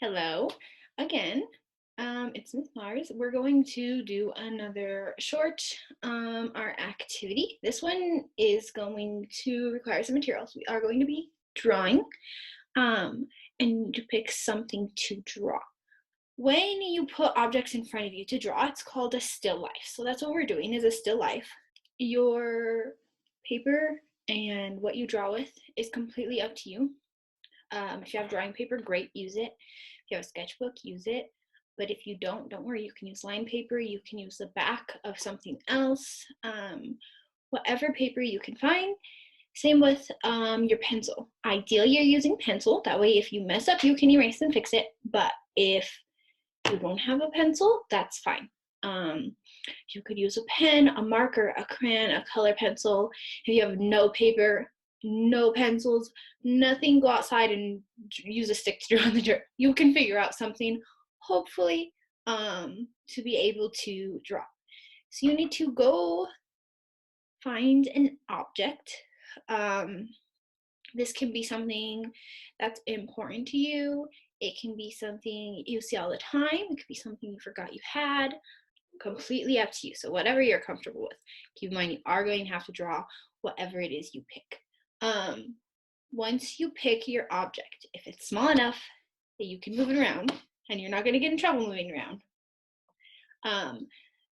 Hello again. It's Miss Mars. We're going to do another short art activity. This one is going to require some materials. We are going to be drawing and to pick something to draw. When you put objects in front of you to draw, it's called a still life. So that's what we're doing is a still life. Your paper and what you draw with is completely up to you. If you have drawing paper, great, use it. If you have a sketchbook, use it. But if you don't worry, you can use line paper, you can use the back of something else, whatever paper you can find. Same with your pencil. Ideally, you're using pencil. That way, if you mess up, you can erase and fix it. But if you don't have a pencil, that's fine. You could use a pen, a marker, a crayon, a color pencil. If you have no paper, no pencils, nothing, go outside and use a stick to draw on the dirt. You can figure out something, hopefully, to be able to draw. So you need to go find an object. This can be something that's important to you. It can be something you see all the time. It could be something you forgot you had. Completely up to you. So whatever you're comfortable with. Keep in mind you are going to have to draw whatever it is you pick. Once you pick your object, if it's small enough that you can move it around and you're not going to get in trouble moving around,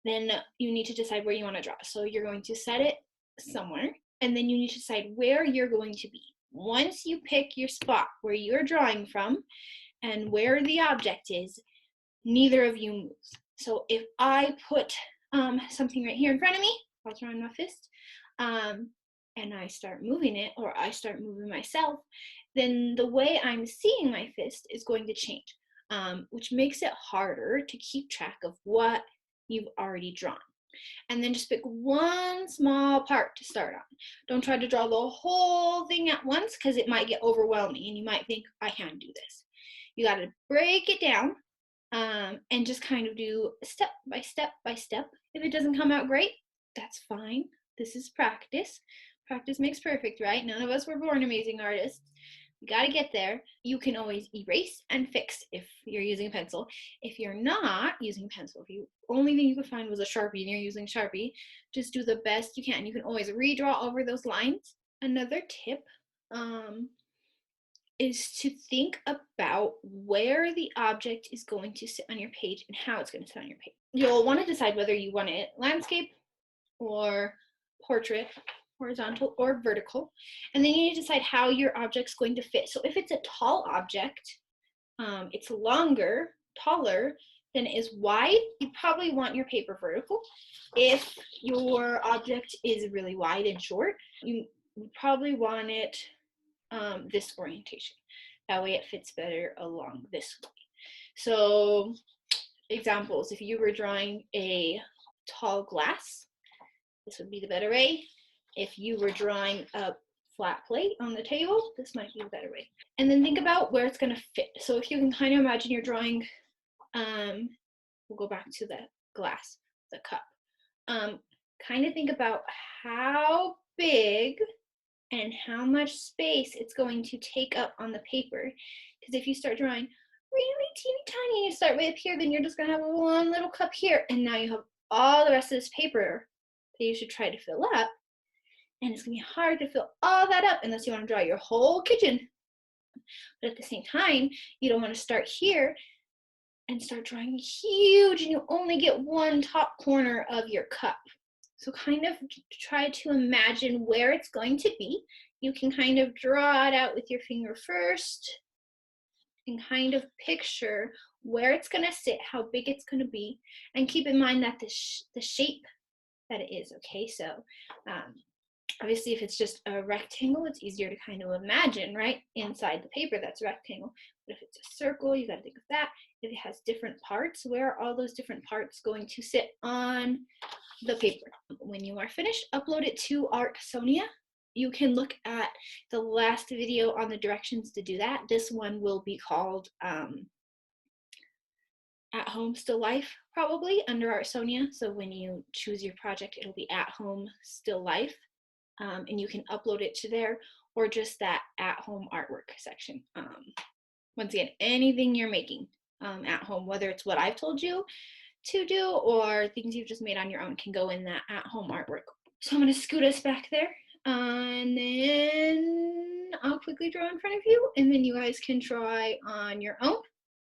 then you need to decide where you want to draw. So you're going to set it somewhere, and then you need to decide where you're going to be. Once you pick your spot where you're drawing from and where the object is, neither of you moves. So if I put something right here in front of me, I'll draw in my fist, and I start moving it, or I start moving myself, then the way I'm seeing my fist is going to change, which makes it harder to keep track of what you've already drawn. And then just pick one small part to start on. Don't try to draw the whole thing at once because it might get overwhelming and you might think, I can't do this. You got to break it down and just kind of do step by step by step. If it doesn't come out great, that's fine. This is practice. Practice makes perfect, right? None of us were born amazing artists. You got to get there. You can always erase and fix if you're using a pencil. If you're not using a pencil, if the only thing you could find was a Sharpie and you're using Sharpie, just do the best you can. You can always redraw over those lines. Another tip is to think about where the object is going to sit on your page and how it's going to sit on your page. You'll want to decide whether you want it landscape or portrait, horizontal or vertical, and then you need to decide how your object's going to fit. So if it's a tall object, it's longer, taller than it is wide, you probably want your paper vertical. If your object is really wide and short, you probably want it this orientation. That way it fits better along this way. So examples, if you were drawing a tall glass, this would be the better way. If you were drawing a flat plate on the table, this might be the better way. And then think about where it's going to fit. So if you can kind of imagine you're drawing, we'll go back to the glass, the cup. Kind of think about how big and how much space it's going to take up on the paper. Because if you start drawing really teeny tiny, you start way up here, then you're just going to have one little cup here, and now you have all the rest of this paper that you should try to fill up, and it's going to be hard to fill all that up unless you want to draw your whole kitchen. But at the same time, you don't want to start here and start drawing huge and you only get one top corner of your cup. So kind of try to imagine where it's going to be. You can kind of draw it out with your finger first and kind of picture where it's going to sit, how big it's going to be, and keep in mind that the shape that it is, okay? So obviously if it's just a rectangle, it's easier to kind of imagine, right? Inside the paper, that's a rectangle. But if it's a circle, you got to think of that. If it has different parts, where are all those different parts going to sit on the paper? When you are finished, upload it to Artsonia. You can look at the last video on the directions to do that. This one will be called At Home Still Life, probably under Artsonia. So when you choose your project, it'll be At Home Still Life. And you can upload it to there, or just that at home artwork section. Once again, anything you're making at home, whether it's what I've told you to do or things you've just made on your own, can go in that at-home artwork. So I'm going to scoot us back there, and then I'll quickly draw in front of you, and then you guys can try on your own.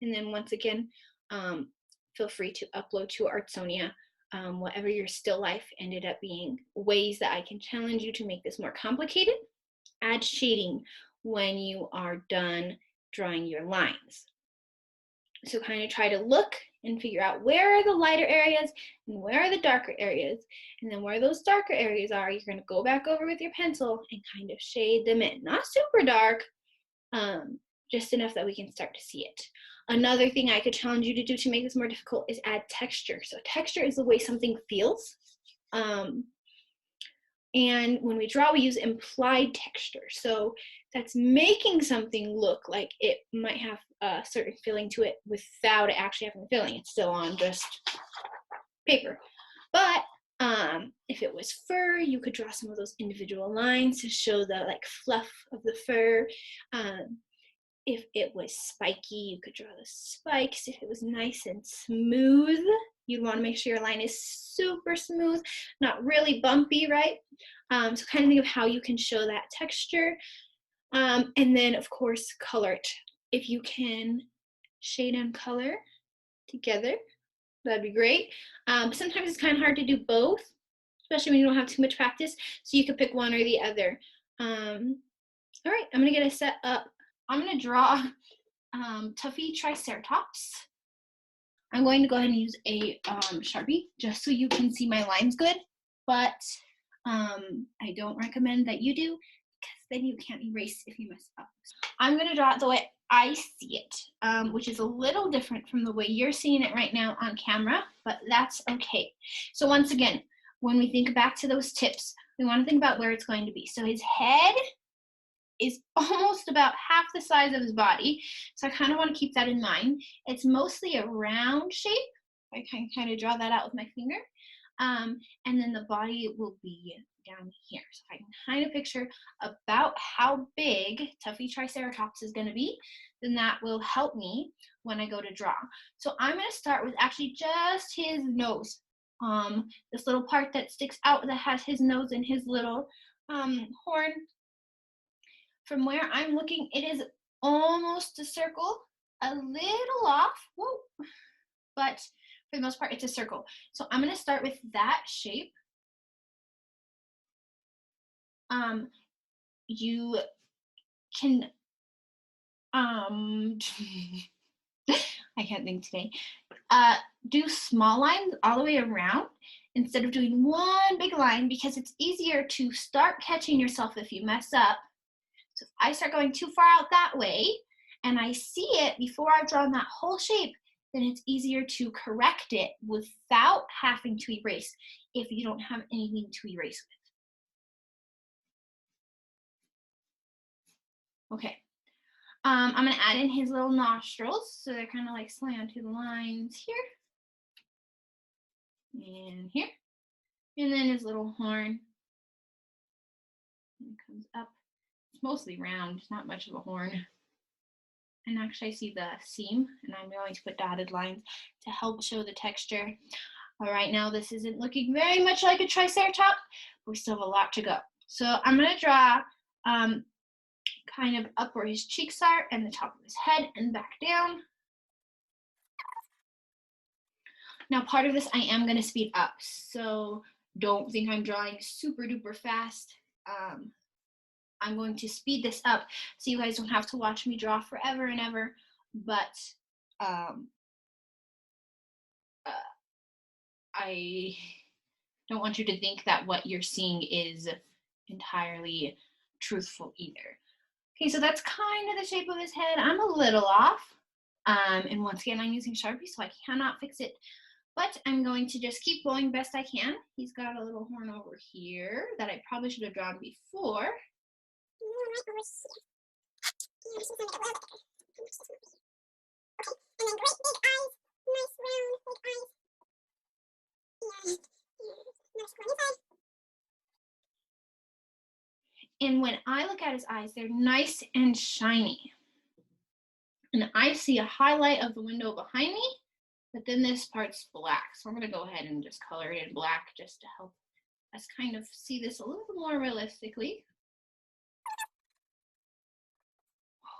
And then once again, feel free to upload to Artsonia whatever your still life ended up being, ways that I can challenge you to make this more complicated. Add shading when you are done drawing your lines. So kind of try to look and figure out where are the lighter areas and where are the darker areas. And then where those darker areas are, you're going to go back over with your pencil and kind of shade them in. Not super dark, just enough that we can start to see it. Another thing I could challenge you to do to make this more difficult is add texture. So texture is the way something feels. And when we draw, we use implied texture. So that's making something look like it might have a certain feeling to it without it actually having a feeling. It's still on just paper. But if it was fur, you could draw some of those individual lines to show the like fluff of the fur. If it was spiky, you could draw the spikes. If it was nice and smooth, you'd want to make sure your line is super smooth, not really bumpy, right? So kind of think of how you can show that texture. And then, of course, color it. If you can shade and color together, that'd be great. Sometimes it's kind of hard to do both, especially when you don't have too much practice. So you could pick one or the other. All right, I'm going to get us set up. I'm going to draw Tuffy Triceratops. I'm going to go ahead and use a Sharpie just so you can see my lines good, but I don't recommend that you do because then you can't erase if you mess up. I'm going to draw it the way I see it, which is a little different from the way you're seeing it right now on camera, but that's okay. So once again, when we think back to those tips, we want to think about where it's going to be. So his head is almost about half the size of his body. So I kind of want to keep that in mind. It's mostly a round shape. I can kind of draw that out with my finger. And then the body will be down here. So I can kind of picture about how big Tuffy Triceratops is going to be, then that will help me when I go to draw. So I'm going to start with actually just his nose. This little part that sticks out that has his nose and his little horn. From where I'm looking, it is almost a circle, a little off, whoa, but for the most part, it's a circle. So I'm going to start with that shape. You can, I can't think today, do small lines all the way around instead of doing one big line because it's easier to start catching yourself if you mess up. So if I start going too far out that way and I see it before I've drawn that whole shape, then it's easier to correct it without having to erase if you don't have anything to erase with. Okay, I'm going to add in his little nostrils. So they're kind of like slant to the lines here and here. And then his little horn. And it comes up. It's mostly round, not much of a horn. And actually I see the seam, and I'm going to put dotted lines to help show the texture. All right, now this isn't looking very much like a Triceratops, but we still have a lot to go. So I'm going to draw kind of up where his cheeks are and the top of his head and back down. Now part of this I am going to speed up, so don't think I'm drawing super duper fast. I'm going to speed this up so you guys don't have to watch me draw forever and ever, but I don't want you to think that what you're seeing is entirely truthful either. Okay, so that's kind of the shape of his head. I'm a little off, and once again, I'm using Sharpie, so I cannot fix it, but I'm going to just keep going best I can. He's got a little horn over here that I probably should have drawn before. And when I look at his eyes, they're nice and shiny. And I see a highlight of the window behind me, but then this part's black. So I'm gonna go ahead and just color it in black just to help us kind of see this a little bit more realistically.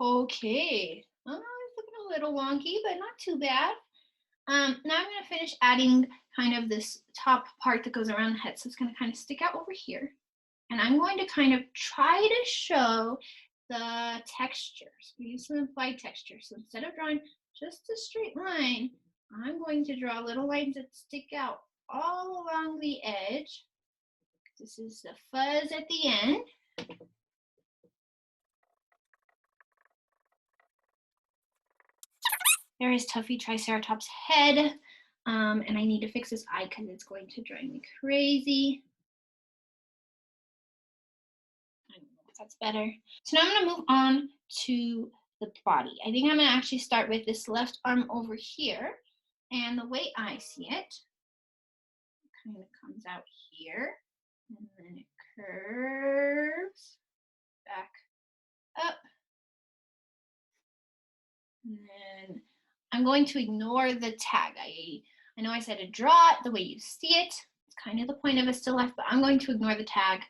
Okay, it's looking a little wonky, but not too bad. Now I'm going to finish adding kind of this top part that goes around the head. So it's going to kind of stick out over here. And I'm going to kind of try to show the textures. We use some applied texture. So instead of drawing just a straight line, I'm going to draw little lines that stick out all along the edge. This is the fuzz at the end. There is Tuffy Triceratops' head. And I need to fix this eye because it's going to drive me crazy. I don't know if that's better. So now I'm going to move on to the body. I think I'm going to actually start with this left arm over here. And the way I see it kind of comes out here. And then it curves back up. And then I'm going to ignore the tag. I know I said to draw it the way you see it. It's kind of the point of a still life, but I'm going to ignore the tag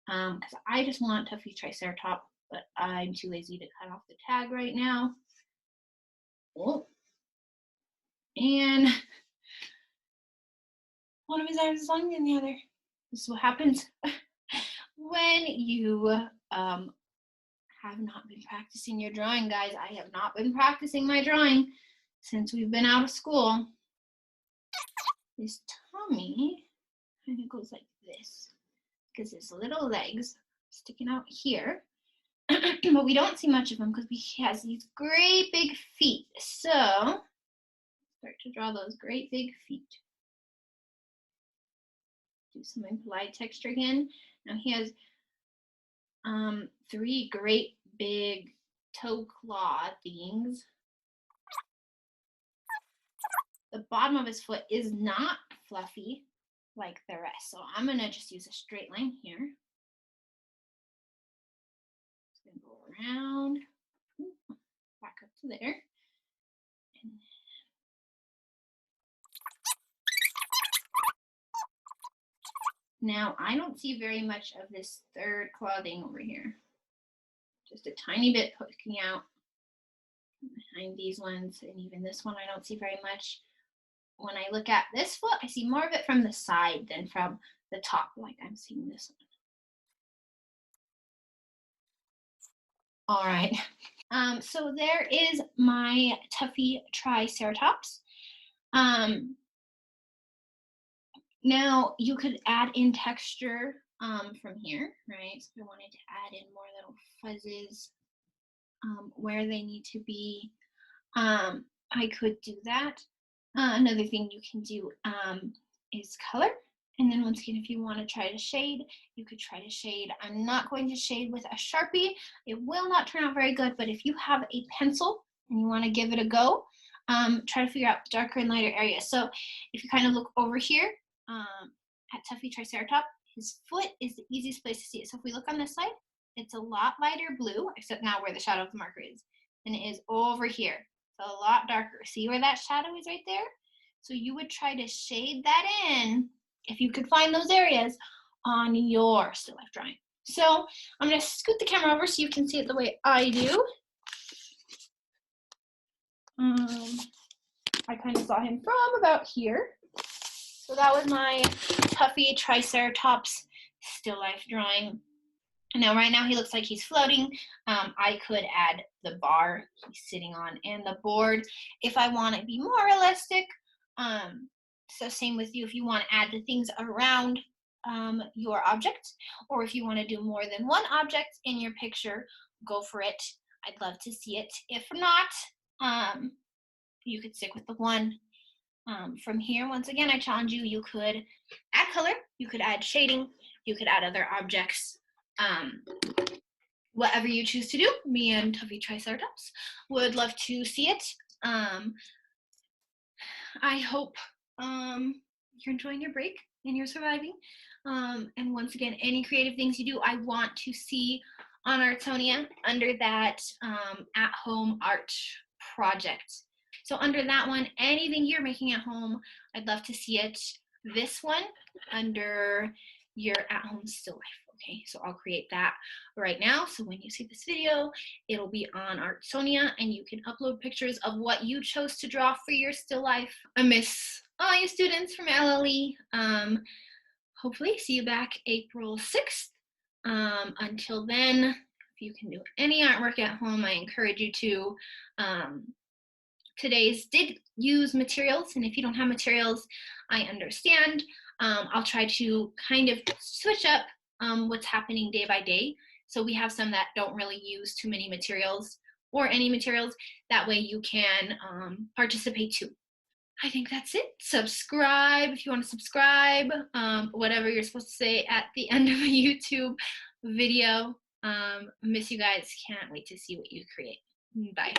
because I just want Tuffy Triceratops, but I'm too lazy to cut off the tag right now. Oh. And one of his arms is longer than the other. This is what happens when you have not been practicing your drawing, guys. I have not been practicing my drawing since we've been out of school. His tummy kind of goes like this because his little legs sticking out here. But we don't see much of him because he has these great big feet. So start to draw those great big feet. Do some implied texture again. Now he has 3 great big toe claw things. The bottom of his foot is not fluffy like the rest. So I'm gonna just use a straight line here. It's gonna go around, back up to there. And now I don't see very much of this third claw thing over here. Just a tiny bit poking out behind these ones, and even this one I don't see very much. When I look at this foot, I see more of it from the side than from the top, like I'm seeing this one. All right. So there is my Tuffy Triceratops. Now you could add in texture from here, right? So if I wanted to add in more little fuzzes where they need to be, I could do that. Another thing you can do is color. And then once again, if you want to try to shade, you could try to shade. I'm not going to shade with a Sharpie. It will not turn out very good, but if you have a pencil and you want to give it a go, try to figure out darker and lighter areas. So if you kind of look over here at Tuffy Triceratops, his foot is the easiest place to see it. So if we look on this side, it's a lot lighter blue, except now where the shadow of the marker is, than it is over here. It's a lot darker. See where that shadow is right there? So you would try to shade that in if you could find those areas on your still life drawing. So I'm going to scoot the camera over so you can see it the way I do. I kind of saw him from about here. So that was my Tuffy Triceratops still life drawing. Now, right now he looks like he's floating. I could add the bar he's sitting on and the board if I want it to be more realistic. So same with you if you want to add the things around your object, or if you want to do more than one object in your picture, go for it. I'd love to see it. If not, you could stick with the one. From here, once again, I challenge you, you could add color, you could add shading, you could add other objects. Whatever you choose to do, me and Tuffy Triceratops would love to see it. I hope you're enjoying your break and you're surviving. And once again, any creative things you do, I want to see on Artonia under that at-home art project. So under that one, anything you're making at home, I'd love to see it. This one under your at-home still life. Okay, so I'll create that right now. So when you see this video, it'll be on Artsonia, and you can upload pictures of what you chose to draw for your still life. I miss all you students from LLE. Hopefully see you back April 6th. Until then, if you can do any artwork at home, I encourage you to. Today's did use materials, and if you don't have materials, I understand. I'll try to kind of switch up what's happening day by day. So we have some that don't really use too many materials or any materials. That way you can participate too. I think that's it. Subscribe if you want to subscribe. Whatever you're supposed to say at the end of a YouTube video. Miss you guys. Can't wait to see what you create. Bye.